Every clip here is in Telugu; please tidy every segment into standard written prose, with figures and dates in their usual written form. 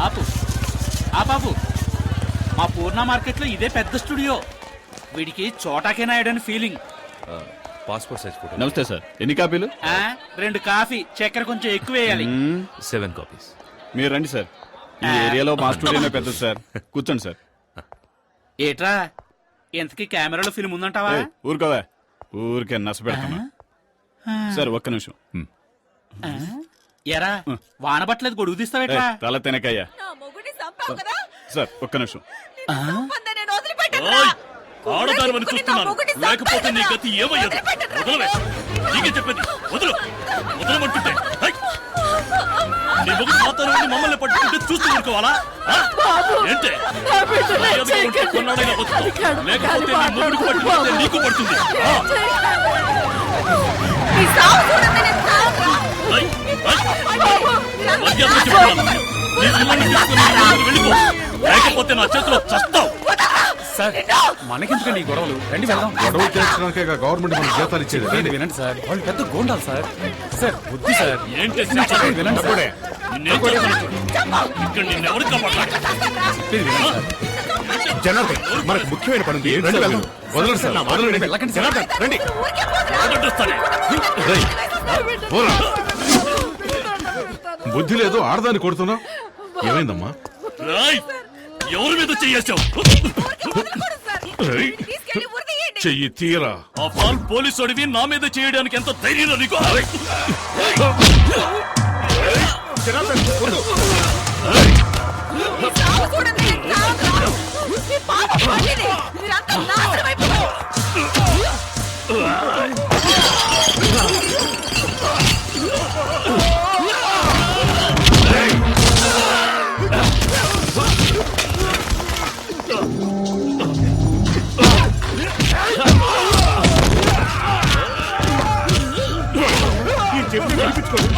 ఆపు ఆపాపు. మా పూర్ణ మార్కెట్లో ఇదే పెద్ద స్టూడియో. వీడికి Chota K నాయుడని feeling. Passport size photo. నమస్తే సార్, ఎన్ని కాపీలు? 2 కాఫీ, చక్కెర కొంచెం ఎక్కువ వేయాలి. 7 కాపీస్. మీరు రండి సార్, ఈ ఏరియాలో మా స్టూడియోనే పెద్దది సార్. కూర్చోండి సార్. ఏట్రా ఎంతకీ కెమెరాలో ఫిల్మ్ ఉందంటావా? ఊరుకోవా, ఊరికే నచ్చ పెడతాను సార్. ఒక్క నిమిషం. ఎరా వాన పట్టలేదు, గొడుగు తీస్తావేట్రా? తల తినకయ్యా సార్. ఒక్క నిమిషం. ఆడదానమని చూస్తున్నాను, లేకపోతే నీ గతి ఏమయ్యదు. వదలవే, నీకే చెప్పేది. వదలు, వదలమంటుంటే. నీ మొగుడు మాత్రం మమ్మల్ని పట్టుకుంటే చూస్తూ ఊరుకోవాలా? ఏంటే కొన్నాడైనా వస్తుంది, లేకపోతే నీ మొగుడికి పట్టుకుంటే నీకు పడుతుంది. వెళ్ళిపో, లేకపోతే నా చేతిలో చస్తావు. సార్ మనకెందుకండి ఈ గొడవలు? రండి వెళ్దాం. గొడవలు చేర్చడానికే గవర్నమెంట్ మనకు జీతాలు ఇచ్చేది. రండి వినండి సార్, వాళ్ళు పెద్ద గోండాలు సార్. సార్ బుద్ధి సార్. ఏంటి వినండి సార్. ఇక్కడ నిన్నెవరు కాపాడాలి? చెప్పేది వినండి సార్. జనార్దన్, మనకు ముఖ్యమైన పని ఉంది. రండి వెళ్దాం. వదలండి సార్, వదలండి. వెళ్ళకండి సార్. జనార్దన్, రండి. వదలొస్తానే. రేయ్, పోరా. బుద్ధి లేదు, ఆడదాన్ని కొడుతున్నా. ఏమైందమ్మా? రాయ్, ఎవరి మీద చెయ్యేశావు? చెయ్యి తీరా. ఆ ఫాల్ పోలీసు అడివి నా మీద చేయడానికి ఎంత ధైర్యం నీకు? జనార్దన్, వద్దు. చెప్తే వినిపించుకోండి.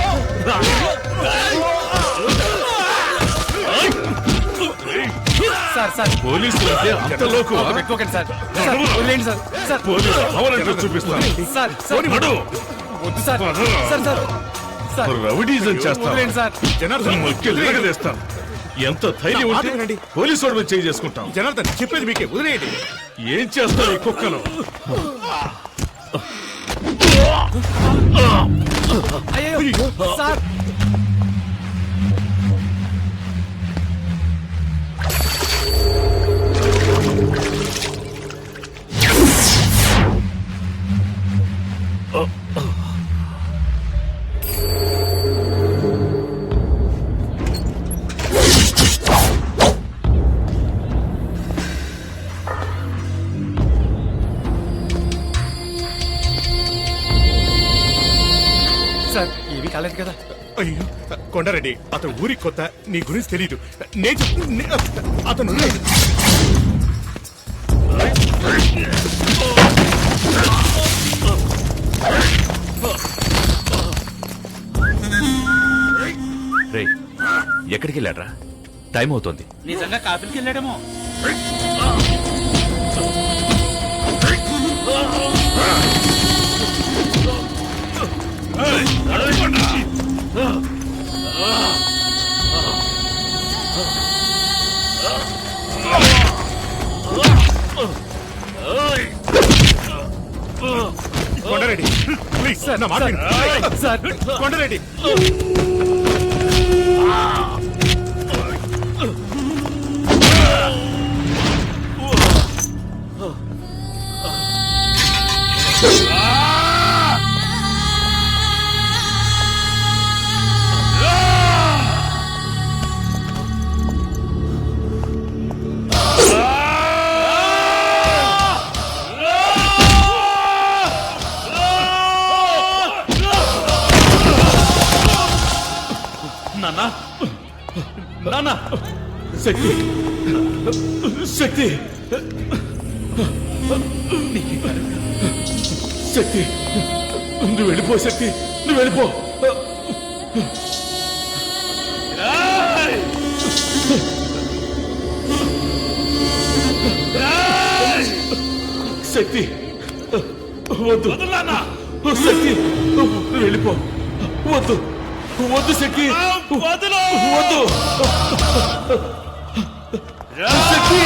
సార్ సార్ పోలీసులు అంటే అంత లోకు పెట్టుకోకండి సార్. సార్ వదిలేండి సార్. సార్ పోలీసు అవలంటూ చూపిస్తాను. సార్ సార్ నడు. వద్దు sir. Sir sir sir rowdyism చేస్తాను. వదిలేండి సార్. జనార్దన్, నిలగదేస్తాను. ఎంత ధైర్యం ఉంటే పోలీసు వాడు చేయి చేసుకుంటాం. జనార్దన్, చెప్పేది మీకే, వదిలేయండి. ఏం చేస్తావు ఈ కుక్కను? అయ్యో సార్. సార్ ఏమీ కాలేదు కదా? అయ్యో కొండారెడ్డి, అతను ఊరికి కొత్త, నీ గురించి తెలీదు. అతను రే, ఎక్కడికి వెళ్ళాడ్రా? టైం అవుతోంది. నిజంగా కాఫీకి వెళ్ళాడేమో. కొండారెడ్డి, ప్లీజ్ నా మాట విను. సార్ కొండారెడ్డి, నాన్న, నాన్న, శక్తి, శక్తి, శక్తి, నువ్వు వెళ్ళిపో. శక్తి, నువ్వు వెళ్ళిపో. శక్తి, వద్దు. నాన్న, శక్తి, నువ్వు వెళ్ళిపో. వద్దు, వద్దు శక్తి వదలు! వద్దు శక్తి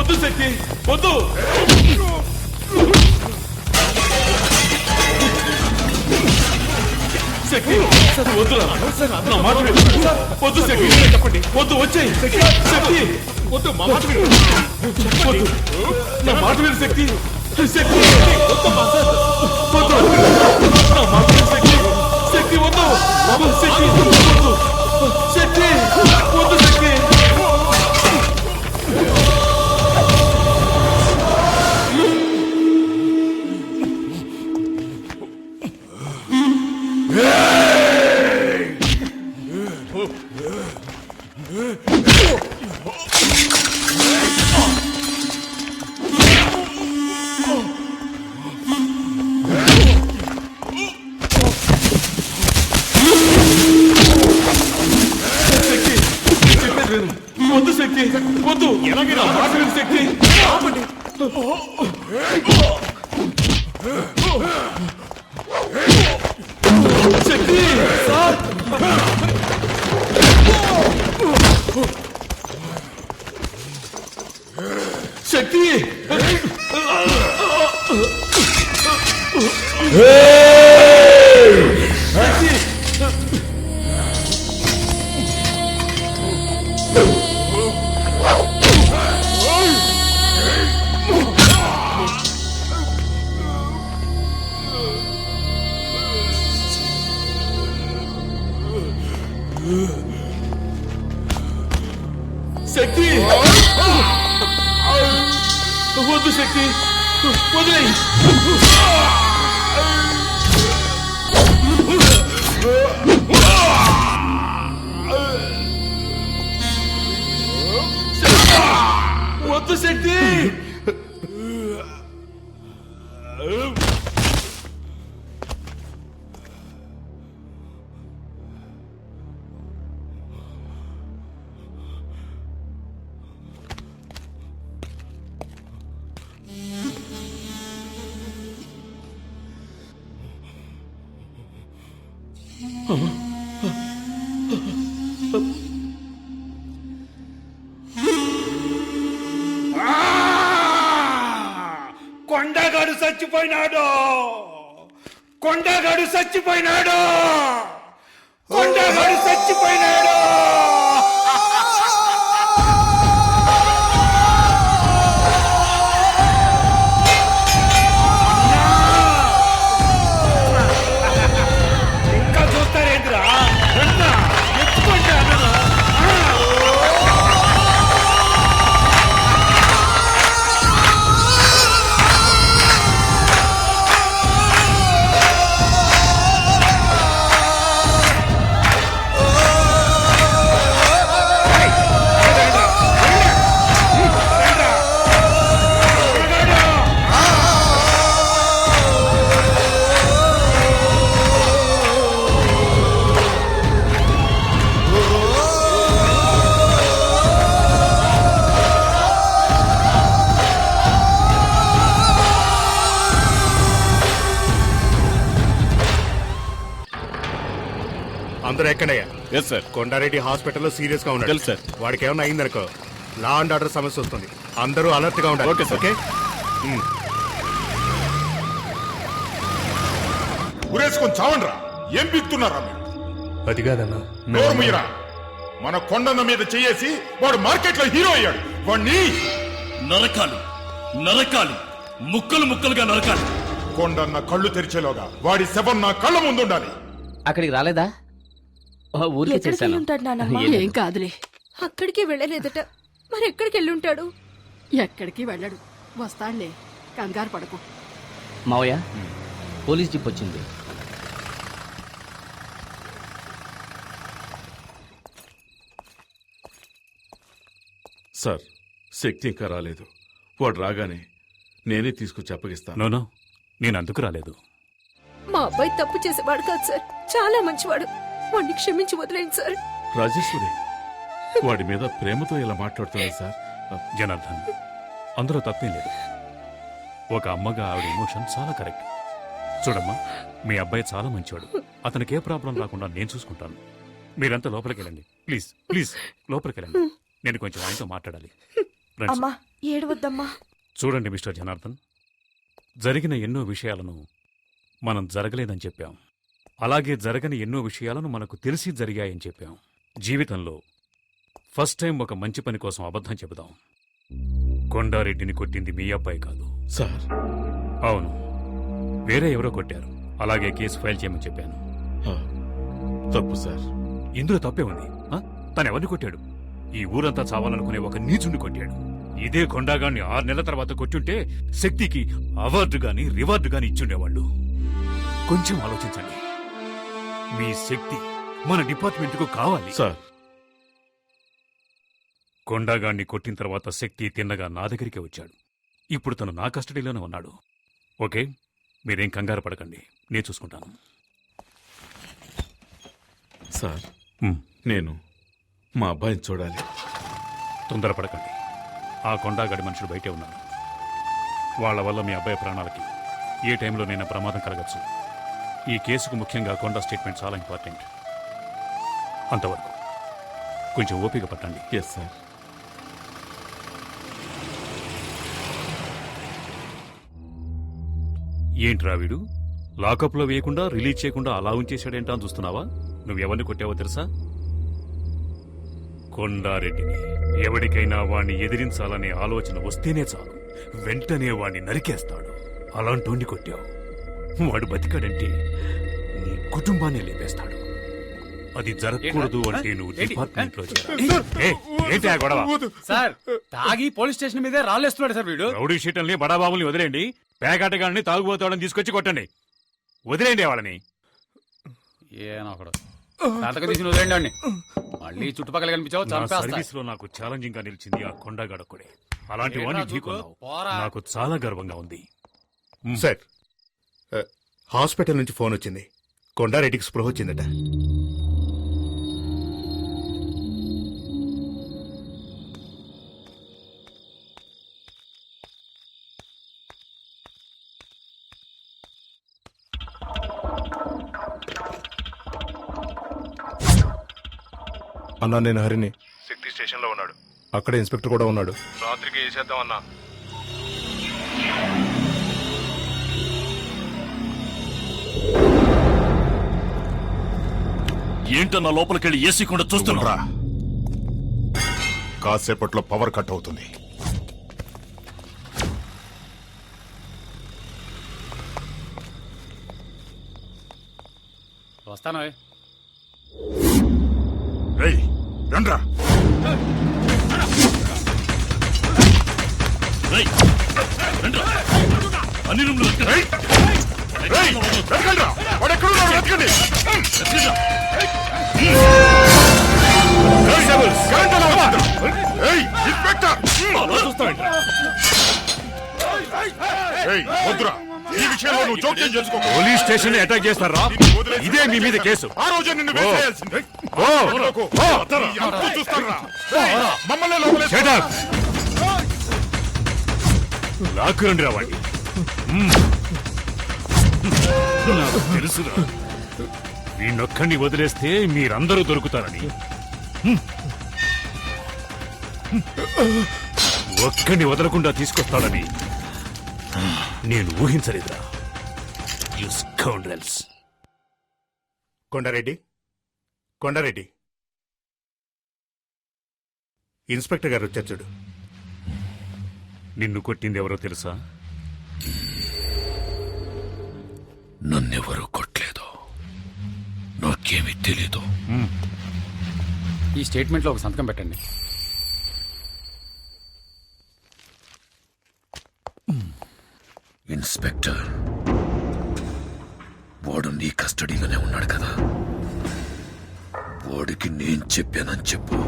వద్దు శక్తి వద్దు శక్తి వద్దురా నా మాట విను. వద్దు శక్తి చెప్పండి వద్దు వచ్చేయి శక్తి వద్దు మా మాట విను. వద్దు నా మాట విను శక్తి శక్తి వద్దమ్మా. వద్దు నా మాట విను శక్తి శక్తి వద్దు శక్తి వద్దు శక్తి వద్దు శక్తి వద్దు శక్తి వద్దు ఎలాగైనా మాట విను శక్తి శక్తి శక్తి శక్తి వద్దు శక్తి వదిలేయి వద్దు శక్తి కొండగాడు చచ్చిపోయినాడు కొండగాడు చచ్చిపోయినాడు కొండగాడు చచ్చిపోయినాడు ఇంకా చూస్తారేంద్రా ఎత్తుకుంటే అన్నను అందరూ ఎక్కడయ్యా ఎస్ సార్ కొండారెడ్డి హాస్పిటల్లో సీరియస్ గా ఉన్నాడు తెలుసు సార్. వాడికి ఏమైనా అయిందనుకో లా అండ్ ఆర్డర్ సమస్య వస్తుంది అందరూ అలర్ట్ గా ఉండాలి ఓకే సార్. ఓకే ఉరేసుకొని చావండ్రా ఏం బిక్తున్నారా మీరు అది కాదన్నా నోరు మీరా మన కొండన్న మీద చేసి వాడు మార్కెట్ లో హీరో అయ్యాడు వాడిని నరకాలి నరకాలి ముక్కలు ముక్కలుగా నరకాలి కొండన్న కళ్ళు తెరిచేలోగా వాడి శవం నా కళ్ళ ముందుండాలి అక్కడికి రాలేదా ఊరికే చేశాను ఉంటాడు నాన్నమ్మ ఏం కాదులే అక్కడికి వెళ్ళలేదట మరి ఎక్కడికి వెళ్ళుంటాడు ఎక్కడికి వెళ్ళడు వస్తాడులే కంగారు పడకు మావయ్య పోలీస్ జీప్ వచ్చింది సార్ శక్తి ఇంకా రాలేదు. వాడు రాగానే నేనే తీసుకొచ్చి అప్పగిస్తాను. నో నేను అందుకు రాలేదు. మా అబ్బాయి తప్పు చేసేవాడు కాదు సార్, చాలా మంచివాడు. వాడిని క్షమించి వదిలేండి సార్. రాజేశ్వరి వాడి మీద ప్రేమతో ఇలా మాట్లాడుతుంది సార్. జనార్దన్, అందులో తప్పేం లేదు. ఒక అమ్మగా ఆవిడ ఎమోషన్ చాలా కరెక్ట్. చూడమ్మా, మీ అబ్బాయి చాలా మంచివాడు. అతనికి ఏ ప్రాబ్లం రాకుండా నేను చూసుకుంటాను. మీరంతా లోపలికి వెళ్ళండి. ప్లీజ్ ప్లీజ్ లోపలికి వెళ్ళండి. నేను కొంచెం ఆయనతో మాట్లాడాలి. రండి సార్. అమ్మా ఏడవద్దమ్మా. చూడండి మిస్టర్ జనార్దన్, జరిగిన ఎన్నో విషయాలను మనం జరగలేదని చెప్పాం. అలాగే జరగని ఎన్నో విషయాలను మనకు తెలిసి జరిగాయని చెప్పాం. జీవితంలో ఫస్ట్ టైం ఒక మంచి పని కోసం అబద్ధం చెబుదాం. కొండారెడ్డిని కొట్టింది మీ అబ్బాయి కాదు సార్. అవును, వేరే ఎవరో కొట్టారు. అలాగే కేసు ఫైల్ చేయమని చెప్పాను. తప్పు సార్. ఇందులో తప్పే ఉంది. తను ఎవరిని కొట్టాడు? ఈ ఊరంతా చావాలనుకునే ఒక నీచుండి కొట్టాడు. ఇదే కొండాగాన్ని 6 నెలల తర్వాత కొట్టుంటే శక్తికి అవార్డు గాని రివార్డు గాని ఇచ్చుండేవాళ్ళు. కొంచెం ఆలోచించండి. మీ శక్తి మన డిపార్ట్మెంట్కు కావాలి సార్. కొండాగాన్ని కొట్టిన తర్వాత శక్తి తిన్నగా నా దగ్గరికి వచ్చాడు. ఇప్పుడు తను నా కస్టడీలోనే ఉన్నాడు. ఓకే, మీరేం కంగారు పడకండి, నేను చూసుకుంటాను. సార్ నేను మా అబ్బాయిని చూడాలి. తొందరపడకండి. ఆ కొండాగడి మనుషులు బయటే ఉన్నారు. వాళ్ళ వల్ల మీ అబ్బాయి ప్రాణాలకి ఏ టైంలోనైనా ప్రమాదం కలగచ్చు. ఈ కేసుకు ముఖ్యంగా కొండ స్టేట్మెంట్ చాలా ఇంపార్టెంట్. అంతవరకు కొంచెం ఓపిక పట్టండి. Yes sir. ఏంట్రా వీడు లాకప్లో వేయకుండా రిలీజ్ చేయకుండా అలా ఉంచేశాడేంటా అని చూస్తున్నావా? నువ్వెవరిని కొట్టావో తెలుసా? కొండారెడ్డిని. ఎవరికైనా వాణ్ణి ఎదిరించాలనే ఆలోచన వస్తేనే చాలు, వెంటనే వాణ్ణి నరికేస్తాడు. అలాంటోండి కొట్టావు. వాడు బతికాడంటే నీ కుటుంబాన్ని లేపేస్తాడు. అది జరగకూడదు అంటే నువ్వు డిపార్ట్మెంట్ లో ఏంటి ఆ గొడవ? సార్ తాగి పోలీస్ స్టేషన్ మీదే రాళ్ళేస్తున్నాడు సార్ వీడు. రౌడీ షీటల్ని బడాబాబుల్ని వదిలేండి. పేకాటగాళ్ళని తాగుబోతాడని తీసుకొచ్చి కొట్టండి. వదిలేండి వాళ్ళని. ఏనొకడు సంతకం తీసి వదిలేండి వాడిని. మళ్ళీ చుట్టుపక్కల కనిపించావు సర్వీస్ లో నాకు ఛాలెంజింగ్ గా నిలిచింది ఆ కొండగడొక్కడే. అలాంటి వాడిని ఢీకొన్నావు. నాకు చాలా గర్వంగా ఉంది. సార్, హాస్పిటల్ నుంచి ఫోన్ వచ్చింది. కొండారెడ్డికి స్పృహ వచ్చిందట. అన్నా, నేను హరిని. శక్తి స్టేషన్ లో ఉన్నాడు. అక్కడ ఇన్స్పెక్టర్ కూడా ఉన్నాడు. రాత్రికి వేసేద్దాం అన్నా. ఏంటన్నా లోపలికెళ్ళి ఏసీ కూడా చూస్తున్నా? కాసేపట్లో పవర్ కట్ అవుతుంది. వస్తాను. రండ్రా. అన్ని రూమ్లు వద్దురా, ఈ విషయంలో నువ్వు జోక్యం చేసుకో. పోలీస్ స్టేషన్ అటాక్ చేస్తారా? ఇదే మీ మీద కేసు. ఆ రోజే నిన్ను వేసేయాల్సిందే. చూస్తారా మమ్మల్ని లోపలే. లాక్కురండి రావండి. నాకు తెలుసురా, వీణొక్కడిని వదిలేస్తే మీరందరూ దొరుకుతారని. ఒక్కడిని వదలకుండా తీసుకొస్తాడని నేను ఊహించలేదురా. You scoundrels. Konda Reddy, Konda Reddy, inspector గారు వచ్చారు చూడు. నిన్ను కొట్టింది ఎవరో తెలుసా? నన్నెవరూ కొట్టలేదు. నాకేమీ తెలీదు. ఈ స్టేట్మెంట్ లో ఒక సంతకం పెట్టండి. ఇన్స్పెక్టర్, వాడు నీ కస్టడీలోనే ఉన్నాడు కదా. వాడికి నేను చెప్పానని చెప్పు.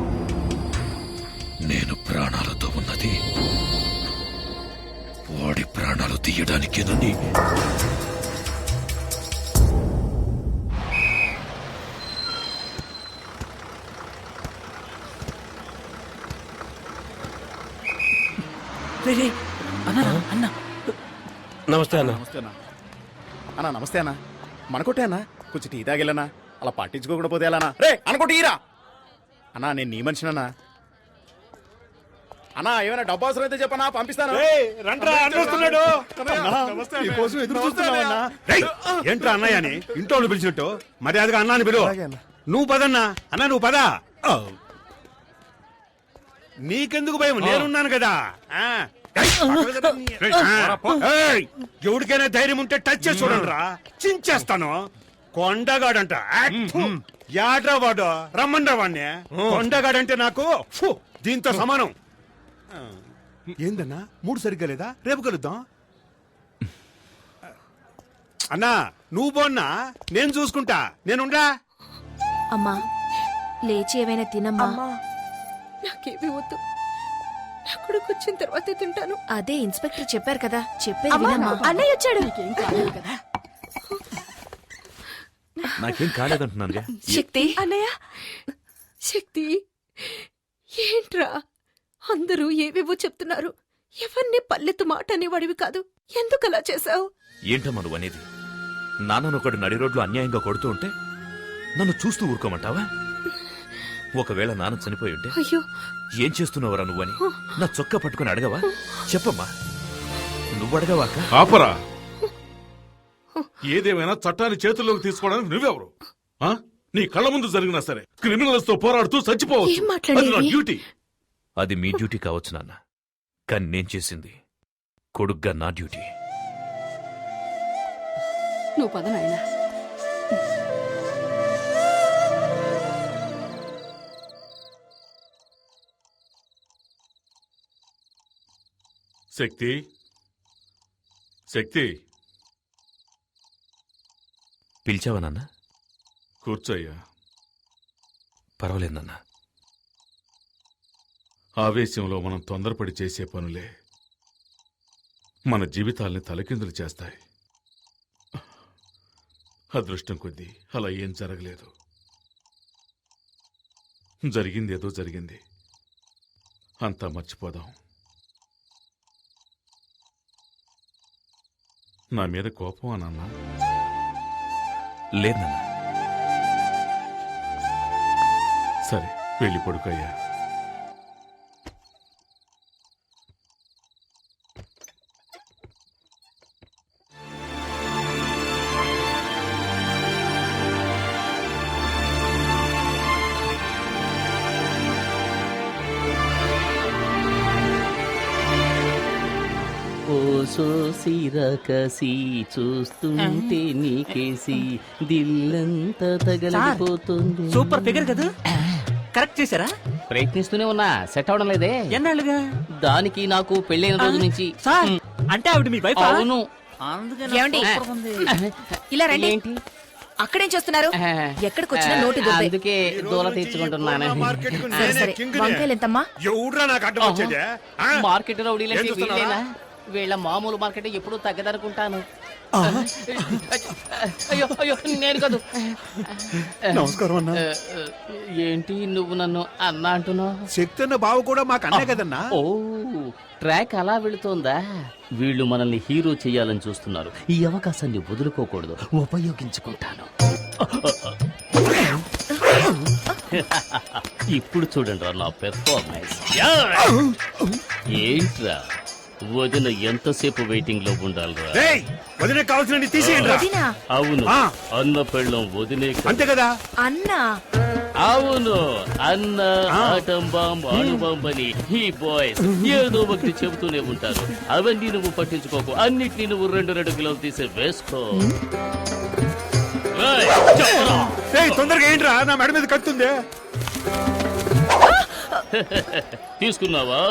నేను ప్రాణాలతో ఉన్నది వాడి ప్రాణాలు తీయడానికేనని. నమస్తే అన్న. నమస్తే అన్న. అన్నా నమస్తే అన్న. మనకొట్టే అన్న, కొంచెం టీ తాగిల్లనా, అలా పట్టించుకోకుండా పోతే ఎలానా? రే అనుకోటి ఈరా అన్నా, నేను నీ మనిషినన్నా. అన్నా ఏమైనా డబ్బు అవసరం అయితే చెప్పనా, పంపిస్తాను. ఏంట్రా అన్నయ్య అని ఇంట్లో వాళ్ళు పిలిచినట్టు మర్యాదగా అన్నాని పిలువ. నువ్వు పదన్నా. అన్నా నువ్వు పదా. నీకెందుకు భయం, నేనున్నాను కదా. ఎవరికైనా ధైర్యం ఉంటే టచ్ చేసి చూడండి రా, చించేస్తాను. కొండగాడంట. యాడ్రా వాడు, రమ్మండ్రా వాడిని. కొండగాడంటే నాకు దీంతో సమానం. ఏందన్నా మూడు సరిగ్గా లేదా? రేపు కలుద్దాం. అన్నా నువ్వు పోన్నా, నేను చూసుకుంటా. నేనుండా. అమ్మా లేచి ఏమైనా తినమ్మా. నాకేమీ వద్దు, నా కొడుకు వచ్చిన తర్వాతే తింటాను. అదే ఇన్స్పెక్టర్ చెప్పారు కదా, చెప్పేది వినమ్మా. అన్నయ్య వచ్చాడు. నాకేం కాలేదంటున్నాను. శక్తి అన్నయ్య. శక్తి ఏంట్రా, అందరూ ఏవేవో చెప్తున్నారు. ఎవరిని పల్లెత్తు మాట అనేవాడివి కాదు, ఎందుకలా చేశావు? ఏంటమ్మా నువ్వు అనేది? నాన్ననొకడు నడి రోడ్లో అన్యాయంగా కొడుతూ ఉంటే నన్ను చూస్తూ ఊరుకోమంటావా? ఒకవేళ నాన్న చనిపోయి ఉంటే అయ్యో ఏం చేస్తున్నావురా నువ్వని నా చొక్కా పట్టుకుని అడగవా? చెప్పమ్మా, నువ్వు అడగవా? ఆపరా. ఏదేమైనా చట్టాన్ని చేతుల్లోకి తీసుకోవడానికి నువ్వెవరు? నీ కళ్ళ ముందు జరిగినా సరే క్రిమినల్స్ తో పోరాడుతూ చచ్చిపోవచ్చు. అది నా డ్యూటీ. అది మీ డ్యూటీ కావచ్చు నాన్న, కానీ నేను చేసింది కొడుగ్గా నా డ్యూటీ. నువ్వు పద నాయనా. శక్తి, శక్తి, పిలిచావా నాన్న? కూర్చోయ్యా. పర్వాలేదు నాన్న. ఆవేశంలో మనం తొందరపడి చేసే పనులే మన జీవితాల్ని తలకిందులు చేస్తాయి. అదృష్టం కొద్దీ అలా ఏం జరగలేదు. జరిగిందేదో జరిగింది, అంతా మర్చిపోదాం. నా మీద కోపం అన్నా? లేదు నాన్న. సరే వెళ్ళి పడుకోయ్యా. సిరకసి చూస్తుంటే నీకేసి దిల్లంతా తగలడిపోతుంది. సూపర్ ఫిగర్ కదా, కరెక్ట్ చేశారా? ప్రయత్నిస్తూనే ఉన్నా, సెట్ అవడం లేదే. ఎన్నాళ్ళుగా? దానికి నాకు పెళ్ళైన రోజు నుంచి. అంటే ఆవిడ మీ వైఫ్? అవును. ఏమండి? ఇలా రండి. ఏంటి అక్కడేం చేస్తున్నారు? ఎక్కడికి వచ్చినా నోటి అందుకే దూల తీర్చుకుంటున్నాను. సరే సరే, వంకాయలు ఎంతమ్మా? ఎవడ్రా నాకు అడ్డం వచ్చేదే? మార్కెట్ రౌడీలంటే వీళ్ళేనా? వీళ్ళ మామూలు మార్కెట్ ఎప్పుడూ తగ్గదనుకుంటాను. అయ్యో అయ్యో, నేను కాదు. నమస్కారం అన్నా. ఏంటి నువ్వు నన్ను అన్నా అంటున్నావు? శక్తి అన్న బావ కూడా మాకు అన్నే కదన్నా. ఓ, ట్రాక్ అలా వెళుతోందా? వీళ్ళు మనల్ని హీరో చెయ్యాలని చూస్తున్నారు. ఈ అవకాశాన్ని వదులుకోకూడదు, ఉపయోగించుకుంటాను. ఇప్పుడు చూడండి నా పెర్ఫార్మెన్స్. ఏంట్రా వదిన ఎంతసేపు వెయిటింగ్ లో ఉండాలిరా? వదిన కావాల్సిన తీసేయండి. అవును, అన్న పెళ్ళం వదినే అంతే కదా. అన్నా అవును, అన్న ఆటం బాంబ్ అణుబాంబ్ అని ఈ బాయ్స్ ఏదో ఒకటి చెబుతూనే ఉంటారు. అవన్నీ నువ్వు పట్టించుకోకు, అన్నిటినీ నువ్వు 2 కిలోలు తీసే వేసుకో. తొందరగా ఏంట్రా, నా మెడ మీద కత్తుంది. తీసుకున్నావా?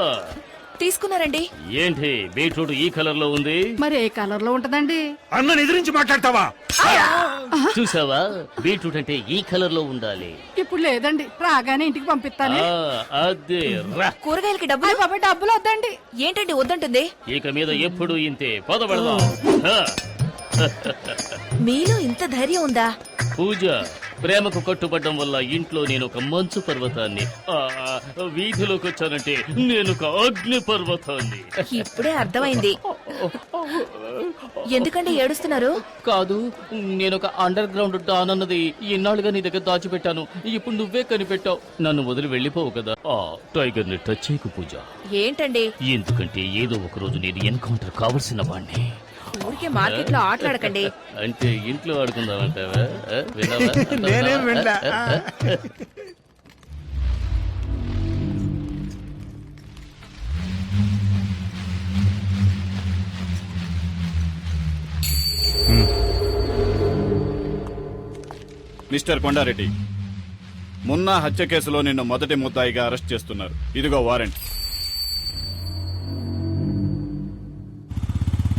తీసుకున్నారండి. ఏంటి బీట్రూట్ ఈ కలర్ లో ఉంది? మరి ఏ కలర్ లో ఉంటదండి? అన్నని ఎదిరించి మాట్లాడతావా? చూసావా, బీట్రూట్ అంటే ఈ కలర్ లో ఉండాలి. ఇప్పుడు లేదండి, రాగానే ఇంటికి పంపిస్తాను. అదే రా. కూరగాయలకి డబ్బులు? బాబా డబ్బులు వద్దండి. ఏంటండి వద్దంటుంది? ఇక మీద ఎప్పుడు ఇంతే. పదపడదాం. మీలో ఇంత ధైర్యం ఉందా? పూజ, ప్రేమకు కట్టుబడ్డం వల్ల ఇంట్లో నేను ఒక మంచు పర్వతాన్ని, వీధిలోకి వచ్చానంటే నేను ఒక అగ్ని పర్వతాన్ని. ఇప్పుడే అర్థమైంది. ఎందుకండి ఏడుస్తున్నారు? కాదు, నేనొక అండర్ గ్రౌండ్ డాన్ అన్నది ఇన్నాళ్ళుగా నీ దగ్గర దాచిపెట్టాను. ఇప్పుడు నువ్వే కనిపెట్టావు. నన్ను వదిలి వెళ్ళిపోవు కదా. టైగర్ ని టచ్ చేయకు పూజ. ఏంటండి? ఎందుకంటే ఏదో ఒక రోజు నేను ఎన్కౌంటర్ కావలసిన వాణ్ణి. ఊరికే మార్కెట్ లో ఆటలాడకండి. అంటే ఇంట్లో ఆడుకుందామంటావా? విన్నావా? నేనేం వినలా. మిస్టర్ కొండారెడ్డి, మున్నా హత్య కేసులో నిన్ను మొదటి ముద్దాయిగా అరెస్ట్ చేస్తున్నారు. ఇదిగో వారెంట్.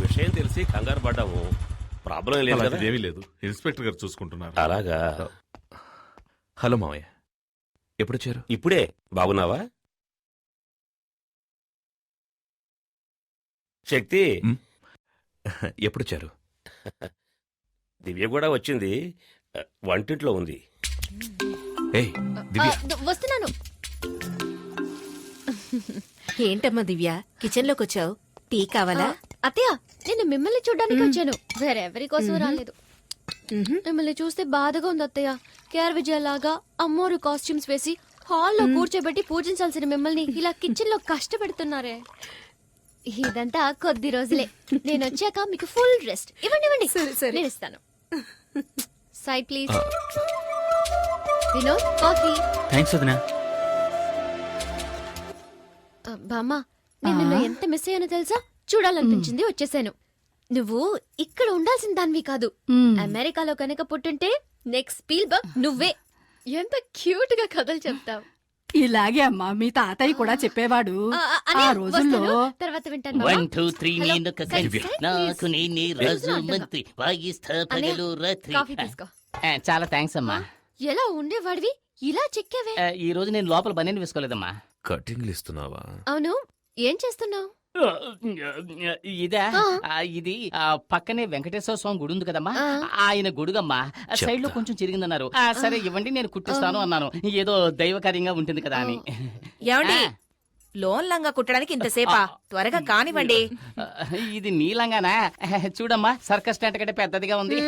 విషయం తెలిసి కంగారు పడ్డాము. ప్రాబ్లం లేదు కదా? ఏమీ లేదు, ఇన్స్పెక్టర్ గారు చూసుకుంటున్నారు. అలాగా. హలో మావయ్య, ఎప్పుడొచ్చారు? ఇప్పుడే. బాగున్నావా శక్తి? ఎప్పుడొచ్చారు? దివ్య కూడా వచ్చింది, వంటింట్లో ఉంది. ఏయ్ దివ్య. వస్తున్నాను. ఏంటమ్మా దివ్య, కిచెన్ లోకి వచ్చావు? టీ కావాలా? అత్తయ్య, నేను మిమ్మల్ని చూడ్డానికి వచ్చాను, వేరెవరి కోసం రాలేదు. మిమ్మల్ని చూస్తే బాధగా ఉంది అత్తయ్య. కేఆర్ విజయలాగా అమ్మోరు కాస్ట్యూమ్స్ వేసి హాల్లో కూర్చోబెట్టి పూజించాల్సిన మిమ్మల్ని ఇలా కిచెన్ లో కష్టపెడుతున్నారే. ఇదంతా కొద్ది రోజులే. నేను వచ్చాక మీకు ఫుల్ రెస్ట్. ఇవ్వండి ఇవ్వండి, నేను ఇస్తాను. Side please. Vinod, coffee. Thanks వదినా. బామ్మ, నేను నిన్ను ఎంత మిస్ అయ్యానో తెలుసా? చూడాలనిపించింది, వచ్చేసాను. నువ్వు ఇక్కడ ఉండాల్సిన దానివి కాదు. అమెరికాలో కనుక పుట్టుంటే నెక్స్ట్ స్పీల్బర్గ్ నువ్వే. ఎంత క్యూట్ గా కథలు చెప్తావు. ఇలాగే అమ్మా, మీ తాతయ్య కూడా చెప్పేవాడు. ఆ రోజుల్లో తర్వాత వింటాను. 1 2 3 నేను కలిసి నాకు నేనే రాజు మంత్రి వాయిస్తా పగలు రాత్రి. కాఫీ తీసుకో. చాలా థ్యాంక్స్ అమ్మా. ఎలా ఉండేవాడివి, ఇలా చెక్కావే. ఈ రోజు నేను లోపల బనీని వేసుకోలేదమ్మా. కటింగ్లు ఇస్తున్నావా? అవును, ఏం చేస్తున్నావు? ఇదా? ఇది పక్కనే వెంకటేశ్వర స్వామి గుడి ఉంది కదమ్మా, ఆయన గుడుగమ్మా. సైడ్ లో కొంచెం చిరిగిందన్నారు. సరే ఇవ్వండి, నేను కుట్టిస్తాను అన్నాను. ఏదో దైవకార్యంగా ఉంటుంది కదా అని. ఏమండి, లోన్ లంగా కుట్టడానికి ఇంతసేపా? త్వరగా కానివ్వండి. ఇది నీలంగానా? చూడమ్మా, సర్కస్ టెంట్ కంటే పెద్దదిగా ఉంది.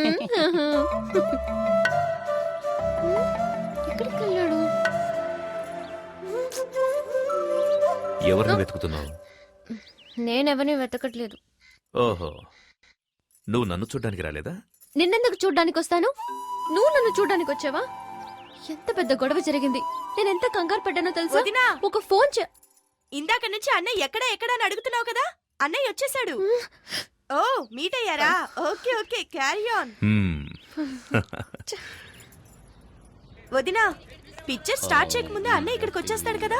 ఎవరిని వెతుకుతున్నావు? నేనెవరిని వెతకట్లేదు. ఓహో, నువ్వు నన్ను చూడ్డానికి రాలేదా? నిన్నెందుకు చూడ్డానికి వస్తాను? నువ్వు నన్ను చూడ్డానికి వచ్చావా? ఎంత పెద్ద గొడవ జరిగింది. నేనెంత కంగారు పడ్డానో తెలుసా? ఒక ఫోన్ ఇందాక నుంచి అన్నయ్య ఎక్కడా ఎక్కడా అని అడుగుతున్నావు కదా, అన్నయ్య వచ్చేసాడు. ఓ, మీట్ అయ్యారా? Okay okay, carry on. వదినా, పిక్చర్ స్టార్ట్ చేయకముందే అన్నయ్య ఇక్కడికి వచ్చేస్తాడు కదా.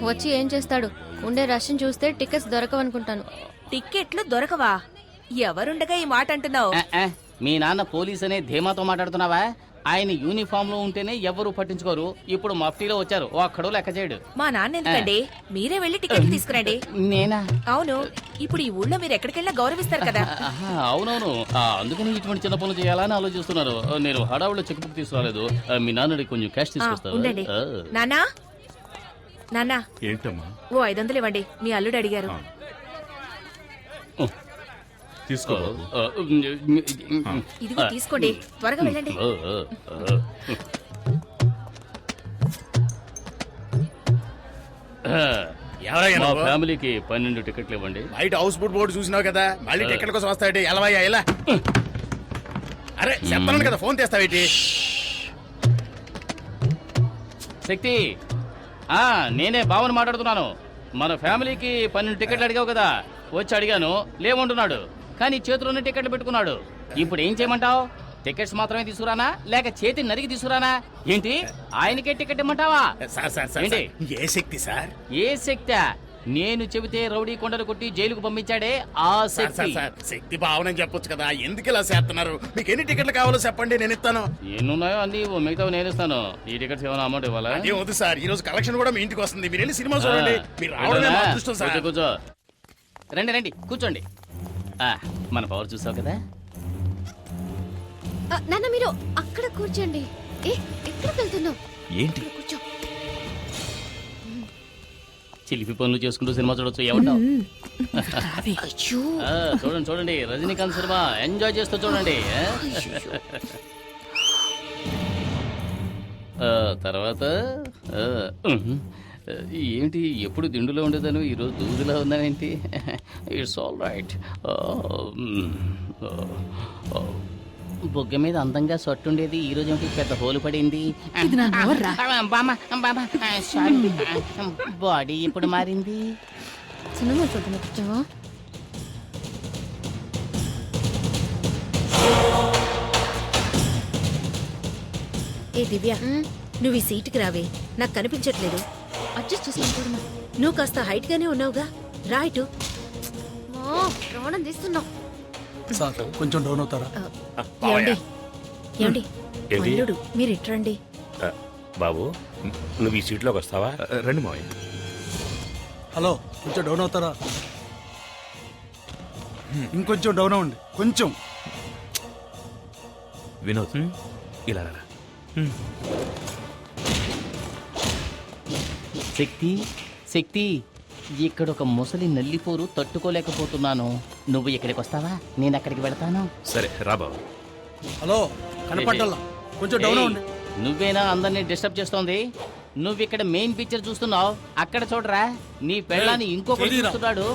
వచ్చి ఏం చేస్తాడు? ఉండే రష్ని చూస్తే టికెట్స్ దొరకవనుకుంటాను. టిక్కెట్లు దొరకవా? ఎవరుండగా ఈ మాట అంటున్నావు? మీ నాన్న పోలీస్ అనే ధీమాతో మాట్లాడుతున్నావా? ఆయన యూనిఫామ్ లో ఉంటేనే ఎవరు పట్టించుకోరు. ఇప్పుడు మఫ్టీలో వచ్చారు, ఒక్కడో లెక్క చేయడు. మా నాన్న ఎందుకండి? మీరే వెళ్లి టికెట్లు తీసుకురండి. నేనా? అవును, ఇప్పుడు ఈ ఊళ్ళో మీరు ఎక్కడికెళ్ళినా గౌరవిస్తారు కదా. అవునవును, అందుకని ఇటువంటి చిన్న పనులు చేయాలని ఆలోచిస్తున్నారు. నేను హడావుల్లో చెక్ బుక్ తీసుకురాలేదు. మీ నాన్నడికి కొంచెం క్యాష్ ఉండండి. నాన్నా, నాన్నా, ఏంటమ్మా? ఓ 500 ఇవ్వండి, మీ అల్లుడు అడిగారు. తీసుకో. ఇదిగో తీసుకోండి, త్వరగా వెళ్ళండి. మా ఫ్యామిలీకి 12 టికెట్లు ఇవ్వండి. బయట హౌస్ బోట్ బోర్డు చూసినావు కదా, మళ్ళీ టికెట్ కోసం వస్తాయండి. ఎలవయ్యా ఎలా? అరే చెప్తాను కదా, ఫోన్ చేస్తావేంటి? శక్తి, నేనే బావని మాట్లాడుతున్నాను. మన ఫ్యామిలీకి 12 టికెట్లు అడిగావు కదా, వచ్చి అడిగాను, లేవంటున్నాడు. కానీ చేతిలోనే టికెట్లు పెట్టుకున్నాడు. ఇప్పుడు ఏం చేయమంటావు? టికెట్స్ మాత్రమే తీసుకురానా, లేక చేతి నరికి తీసుకురానా? ఏంటి, ఆయనకే టికెట్ ఇమ్మంటావా? ఏ శక్తి సార్? ఏ శక్తి? నేను చెబితే రౌడీ కొండలు కొట్టి జైలుకు పంపించాడే ఆ సార్ శక్తి. శక్తి భావన చెప్పొచ్చు కదా, ఎందుకు ఇలా చేస్తున్నారు? మీకు ఎన్ని టికెట్లు కావాలో చెప్పండి, నేను ఇస్తాను. ఎన్నున్నాయో అన్ని మిగతావి నేను ఇస్తాను. ఈ టికెట్స్ ఏమైనా అమౌంట్ ఇవ్వాలా? అదే వద్దు సార్, ఈ రోజు కలెక్షన్ కూడా మీ ఇంటికి వస్తుంది. మీరు వెళ్ళి సినిమా చూడండి. మీరు రావడమే మా అదృష్టం సార్. కూర్చో, కూర్చో. రండి రండి కూర్చోండి. మన పవర్ చూసావు కదా. నాన్న మీరు అక్కడ కూర్చోండి. ఎక్కడికి వెళ్తున్నావు? ఏంటి? కూర్చో. చిలిపి పనులు చేసుకుంటూ సినిమా చూడొచ్చు. ఏమంటావు? అయ్యో చూడండి చూడండి, రజనీకాంత్ సినిమా ఎంజాయ్ చేస్తూ చూడండి. తర్వాత ఏంటి ఎప్పుడు దిండులో ఉండేదాను, ఈరోజు దూదులా ఉన్నానేంటి? It's all right. బొగ్గ మీద అందంగా సొట్టుండేది, ఈ రోజు ఏంటి పెద్ద హోలు పడింది. బాడీ ఇప్పుడు మారింది. సినిమా చూడడానికి వచ్చావా? ఏ దివ్య, నువ్వు ఈ సీటుకి రావే, నాకు కనిపించట్లేదు. అడ్జస్ట్ చేసుకుని చూడమా. నువ్వు కాస్త హైట్ గానే ఉన్నావుగా, రా ఇటు. ప్రాణం తీస్తున్నావు. సార్ కొంచెం డౌన్ అవుతారా? ఏమండి ఏమండి, ఏంటి? అల్లుడు మీరు ఇట్రండి. బాబు నువ్వు ఈ సీట్లోకి వస్తావా? రండి మావయ్య. హలో, కొంచెం డౌన్ అవుతారా? ఇంకొంచెం డౌన్ అవ్వండి, కొంచెం. వినోద్ ఇలా రా. శక్తి శక్తి, ఇక్కడ ఒక ముసలి నల్లిపోరు తట్టుకోలేకపోతున్నాను. నువ్వు ఇక్కడికి వస్తావా? నేను అక్కడికి వెళ్తాను. సరే రా బాబు. హలో, కనపడ్డల్లా కొంచెం డౌన్ అవ్వండి. నువ్వేనా అందరినీ డిస్టర్బ్ చేస్తోంది? నువ్వు ఇక్కడ మెయిన్ పిక్చర్ చూస్తున్నావు, అక్కడ చూడరా నీ పెళ్ళాన్ని ఇంకొకటి చూస్తున్నాడు.